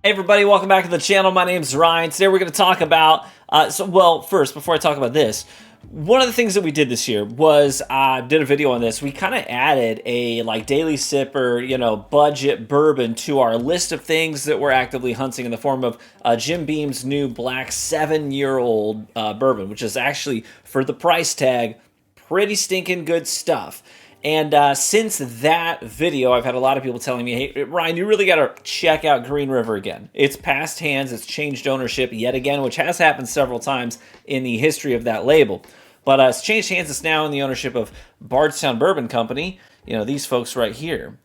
Hey everybody, welcome back to the channel. My name's Ryan. Today we're going to talk about, first, before I talk about this, one of the things that we did this year was, did a video on this. We kind of added a daily sipper, budget bourbon to our list of things that we're actively hunting in the form of Jim Beam's new black 7-year-old bourbon, which is actually, for the price tag, pretty stinking good stuff. And since that video, I've had a lot of people telling me, hey, Ryan, you really got to check out Green River again. It's passed hands. It's changed ownership yet again, which has happened several times in the history of that label. But it's changed hands. It's now in the ownership of Bardstown Bourbon Company, these folks right here.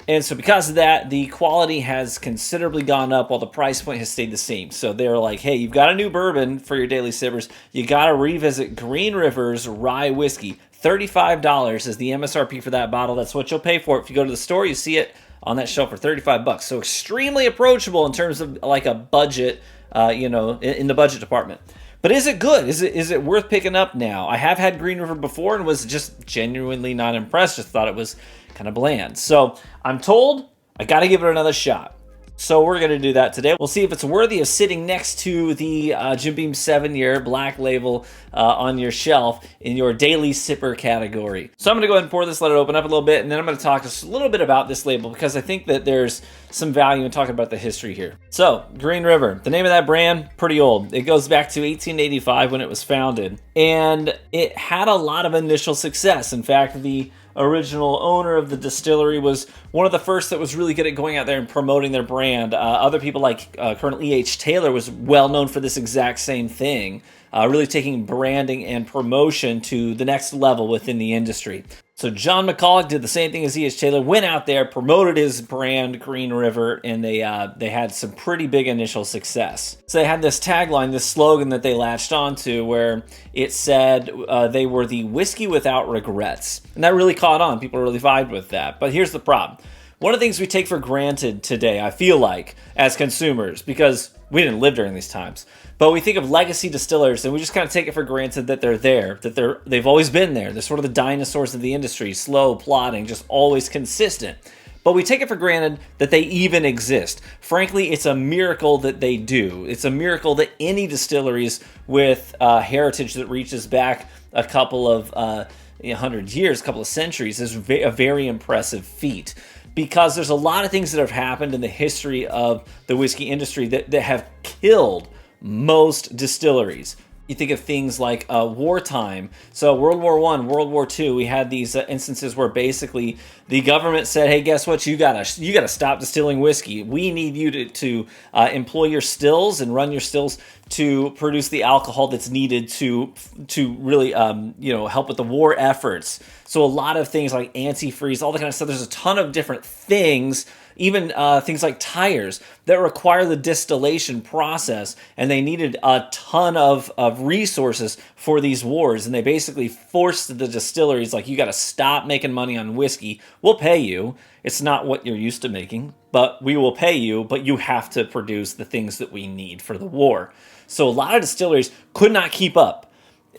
And so because of that, the quality has considerably gone up while the price point has stayed the same. So they're like, hey, you've got a new bourbon for your daily sippers. You got to revisit Green River's rye whiskey. $35 is the MSRP for that bottle. That's what you'll pay for it. If you go to the store, you see it on that shelf for $35. So extremely approachable in terms of like a budget, in the budget department. But is it good? Is it worth picking up now? I have had Green River before and was just genuinely not impressed. Just thought it was kind of bland. So I'm told I got to give it another shot. So we're going to do that today. We'll see if it's worthy of sitting next to the Jim Beam 7-year black label on your shelf in your daily sipper category. So I'm going to go ahead and pour this, let it open up a little bit, and then I'm going to talk just a little bit about this label because I think that there's some value in talking about the history here. So Green River, the name of that brand, pretty old. It goes back to 1885 when it was founded, and it had a lot of initial success. In fact, the original owner of the distillery was one of the first that was really good at going out there and promoting their brand. Other people like Colonel E.H. Taylor was well known for this exact same thing, really taking branding and promotion to the next level within the industry. So John McCulloch did the same thing as E.H. Taylor, went out there, promoted his brand, Green River, and they had some pretty big initial success. So they had this tagline, this slogan that they latched onto where it said they were the whiskey without regrets. And that really caught on. People really vibed with that. But here's the problem. One of the things we take for granted today, I feel like, as consumers, because we didn't live during these times, but we think of legacy distillers and we just kind of take it for granted that they're there, that they've always been there. They're sort of the dinosaurs of the industry, slow, plodding, just always consistent. But we take it for granted that they even exist. Frankly, it's a miracle that they do. It's a miracle that any distilleries with heritage that reaches back a couple of 100 years, a couple of centuries is a very impressive feat. Because there's a lot of things that have happened in the history of the whiskey industry that have killed most distilleries. You think of things like wartime. So World War I, World War II, we had these instances where basically the government said, hey, guess what? You gotta stop distilling whiskey. We need you to employ your stills and run your stills to produce the alcohol that's needed to really help with the war efforts. So a lot of things like antifreeze, all that kind of stuff. There's a ton of different things, even things like tires that require the distillation process, and they needed a ton of resources for these wars, and they basically forced the distilleries, like, you got to stop making money on whiskey. We'll pay you. It's not what you're used to making, but we will pay you, but you have to produce the things that we need for the war. So a lot of distilleries could not keep up,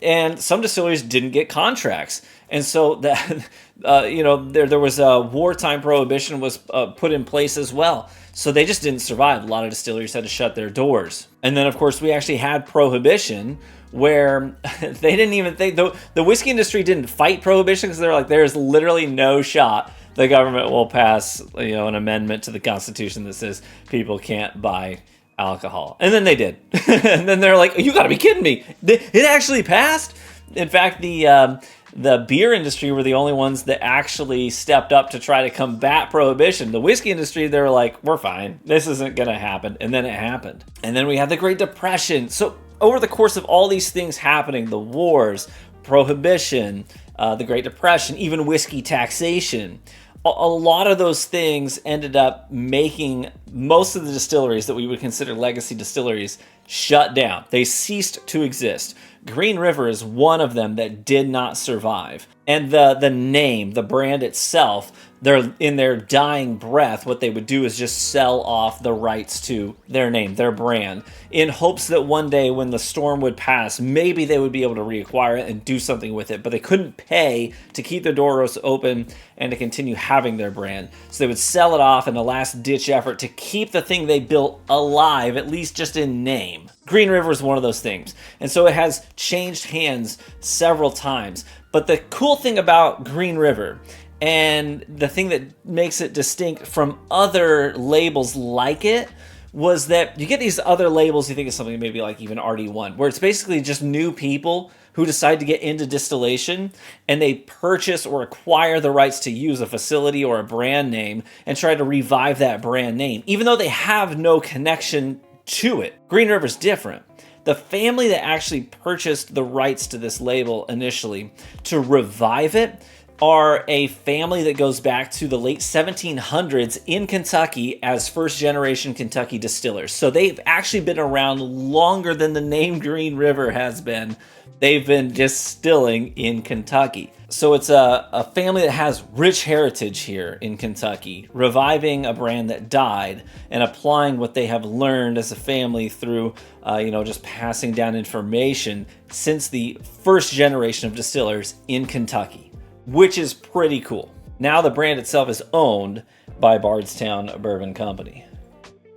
and some distilleries didn't get contracts. And so that there was a wartime prohibition was put in place as well. So they just didn't survive. A lot of distilleries had to shut their doors. And then, of course, we actually had prohibition where they didn't even think, the whiskey industry didn't fight prohibition because they're like, there's literally no shot the government will pass an amendment to the Constitution that says people can't buy alcohol. And then they did. And then they're like, you got to be kidding me. It actually passed. In fact, the beer industry were the only ones that actually stepped up to try to combat prohibition. The whiskey industry, they were like, we're fine. This isn't going to happen. And then it happened. And then we had the Great Depression. So over the course of all these things happening, the wars, prohibition, the Great Depression, even whiskey taxation, a lot of those things ended up making most of the distilleries that we would consider legacy distilleries shut down. They ceased to exist. Green River is one of them that did not survive. And the name, the brand itself, in their dying breath, what they would do is just sell off the rights to their name, their brand, in hopes that one day when the storm would pass, maybe they would be able to reacquire it and do something with it. But they couldn't pay to keep their doors open and to continue having their brand. So they would sell it off in a last-ditch effort to keep the thing they built alive, at least just in name. Green River is one of those things. And so it has changed hands several times. But the cool thing about Green River, and the thing that makes it distinct from other labels like it, was that you get these other labels, you think of something maybe like even RD1, where it's basically just new people who decide to get into distillation, and they purchase or acquire the rights to use a facility or a brand name and try to revive that brand name, even though they have no connection to it. Green River's different. The family that actually purchased the rights to this label initially to revive it are a family that goes back to the late 1700s in Kentucky as first-generation Kentucky distillers. So they've actually been around longer than the name Green River has been. They've been distilling in Kentucky. So it's a family that has rich heritage here in Kentucky, reviving a brand that died and applying what they have learned as a family through, just passing down information since the first generation of distillers in Kentucky, which is pretty cool. Now the brand itself is owned by Bardstown Bourbon Company.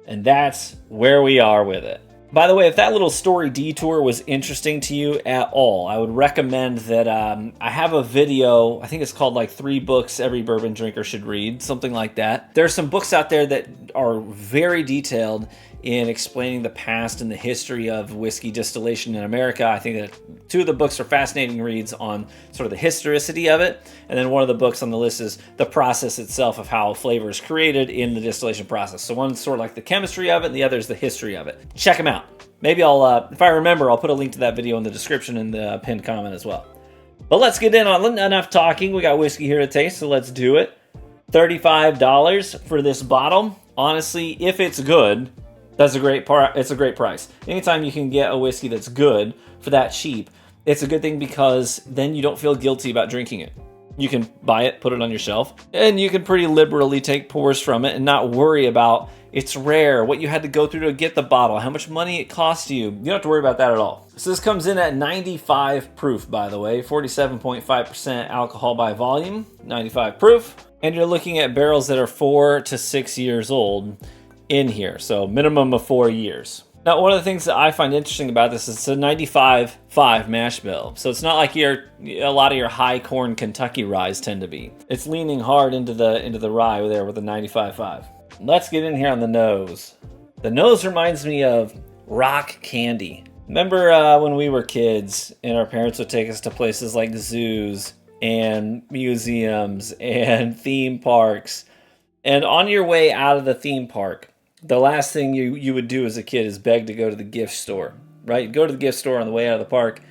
And that's where we are with it. By the way, if that little story detour was interesting to you at all, I would recommend that I have a video, I think it's called like 3 books every bourbon drinker should read, something like that. There's some books out there that are very detailed in explaining the past and the history of whiskey distillation in America. I think that 2 of the books are fascinating reads on sort of the historicity of it. And then one of the books on the list is the process itself of how flavor is created in the distillation process. So one's sort of like the chemistry of it, and the other is the history of it. Check them out. Maybe I'll, if I remember, I'll put a link to that video in the description in the pinned comment as well. But let's get in on enough talking. We got whiskey here to taste, so let's do it. $35 for this bottle. Honestly, if it's good, that's a great it's a great price. Anytime you can get a whiskey that's good for that cheap, it's a good thing because then you don't feel guilty about drinking it. You can buy it, put it on your shelf, and you can pretty liberally take pours from it and not worry about it's rare, what you had to go through to get the bottle, how much money it cost you. You don't have to worry about that at all. So this comes in at 95 proof, by the way, 47.5% alcohol by volume, 95 proof. And you're looking at barrels that are 4 to 6 years old in here, so minimum of 4 years. Now, one of the things that I find interesting about this is it's a 95.5 mash bill, so it's not like a lot of your high corn Kentucky ryes tend to be. It's leaning hard into the rye there with a 95.5. Let's get in here on the nose. The nose reminds me of rock candy. Remember when we were kids and our parents would take us to places like zoos and museums and theme parks, and on your way out of the theme park, the last thing you would do as a kid is beg to go to the gift store, right? You'd go to the gift store on the way out of the park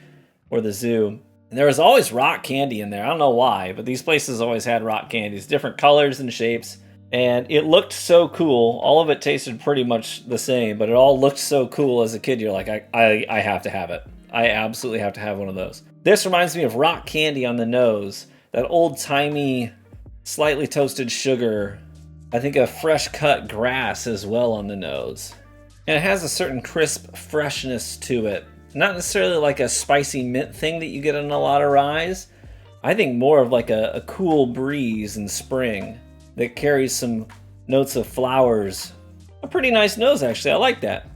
or the zoo, and there was always rock candy in there. I don't know why, but these places always had rock candies, different colors and shapes, and it looked so cool. All of it tasted pretty much the same, but it all looked so cool as a kid. You're like, I have to have it. I absolutely have to have one of those. This reminds me of rock candy on the nose, that old-timey, slightly toasted sugar. I think a fresh cut grass as well on the nose. And it has a certain crisp freshness to it. Not necessarily like a spicy mint thing that you get in a lot of ryes. I think more of like a cool breeze in spring that carries some notes of flowers. A pretty nice nose, actually. I like that.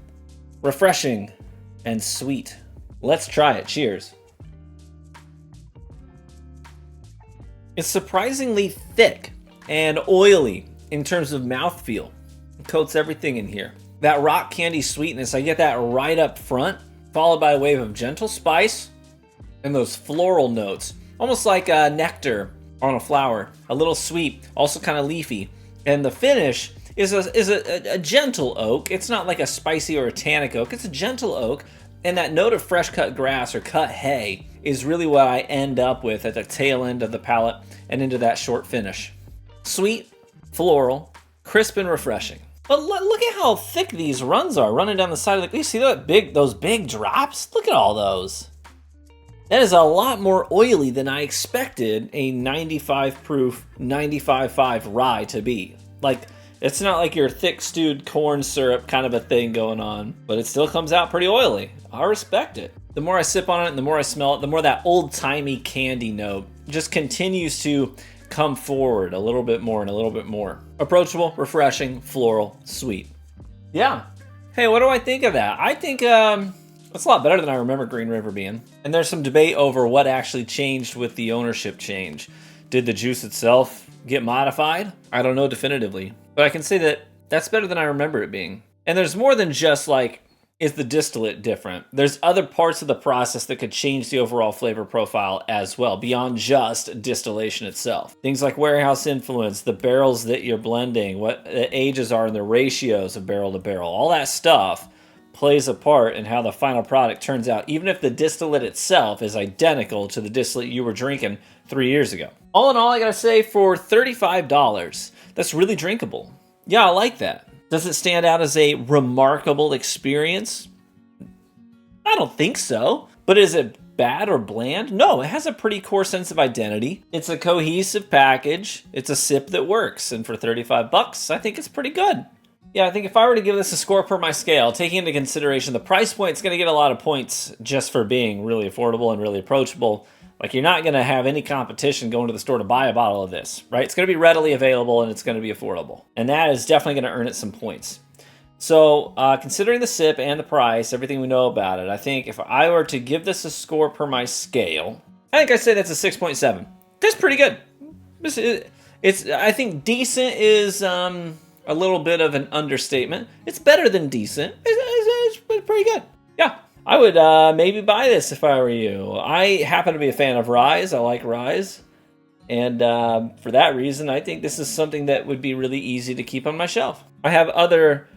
Refreshing and sweet. Let's try it. Cheers. It's surprisingly thick and oily in terms of mouthfeel. It coats everything in here. That rock candy sweetness, I get that right up front, followed by a wave of gentle spice and those floral notes, almost like nectar on a flower. A little sweet, also kind of leafy. And the finish is a gentle oak. It's not like a spicy or a tannic oak. It's a gentle oak. And that note of fresh cut grass or cut hay is really what I end up with at the tail end of the palate and into that short finish. Sweet, floral, crisp and refreshing. But look at how thick these runs are running down the side of the... You see those big drops? Look at all those. That is a lot more oily than I expected a 95 proof 95.5 rye to be. Like, it's not like your thick stewed corn syrup kind of a thing going on, but it still comes out pretty oily. I respect it. The more I sip on it and the more I smell it, the more that old-timey candy note just continues to come forward a little bit more and a little bit more. Approachable, refreshing, floral, sweet. Yeah. Hey, what do I think of that? I think it's a lot better than I remember Green River being. And there's some debate over what actually changed with the ownership change. Did the juice itself get modified? I don't know definitively. But I can say that that's better than I remember it being. And there's more than just like, is the distillate different? There's other parts of the process that could change the overall flavor profile as well, beyond just distillation itself. Things like warehouse influence, the barrels that you're blending, what the ages are and the ratios of barrel to barrel, all that stuff plays a part in how the final product turns out, even if the distillate itself is identical to the distillate you were drinking 3 years ago. All in all, I gotta say, for $35, that's really drinkable. Yeah, I like that. Does it stand out as a remarkable experience? I don't think so. But is it bad or bland? No, it has a pretty core sense of identity. It's a cohesive package. It's a sip that works. And for 35 bucks, I think it's pretty good. Yeah, I think if I were to give this a score per my scale, taking into consideration the price point, it's going to get a lot of points just for being really affordable and really approachable. Like, you're not going to have any competition going to the store to buy a bottle of this, right? It's going to be readily available and it's going to be affordable. And that is definitely going to earn it some points. So, considering the sip and the price, everything we know about it, I think if I were to give this a score per my scale, I think I'd say that's a 6.7. That's pretty good. I think decent is a little bit of an understatement. It's better than decent. It's pretty good. Yeah. I would maybe buy this if I were you. I happen to be a fan of ryes. I like ryes. And for that reason, I think this is something that would be really easy to keep on my shelf. I have other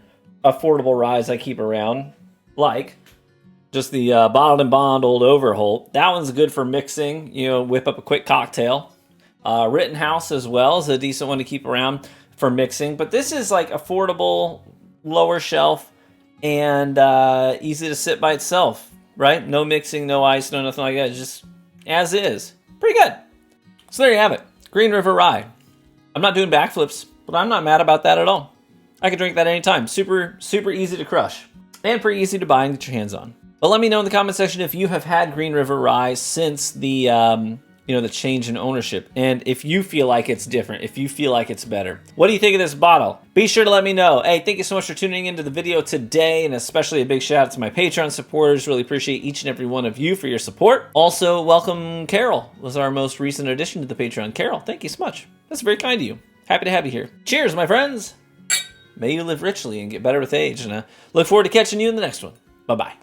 affordable ryes I keep around, like just the Bottled and Bond Old Overholt. That one's good for mixing, whip up a quick cocktail. Rittenhouse as well is a decent one to keep around for mixing. But this is like affordable, lower shelf, and easy to sit by itself, right? No mixing, no ice, no nothing like that. It's just as is. Pretty good. So there you have it. Green River Rye. I'm not doing backflips, but I'm not mad about that at all. I could drink that anytime. Super, super easy to crush. And pretty easy to buy and get your hands on. But let me know in the comment section if you have had Green River Rye since the the change in ownership, and if you feel like it's different, if you feel like it's better. What do you think of this bottle? Be sure to let me know. Hey, thank you so much for tuning into the video today, and especially a big shout out to my Patreon supporters. Really appreciate each and every one of you for your support. Also, welcome Carol, was our most recent addition to the Patreon. Carol, thank you so much. That's very kind of you. Happy to have you here. Cheers, my friends. May you live richly and get better with age, and I look forward to catching you in the next one. Bye-bye.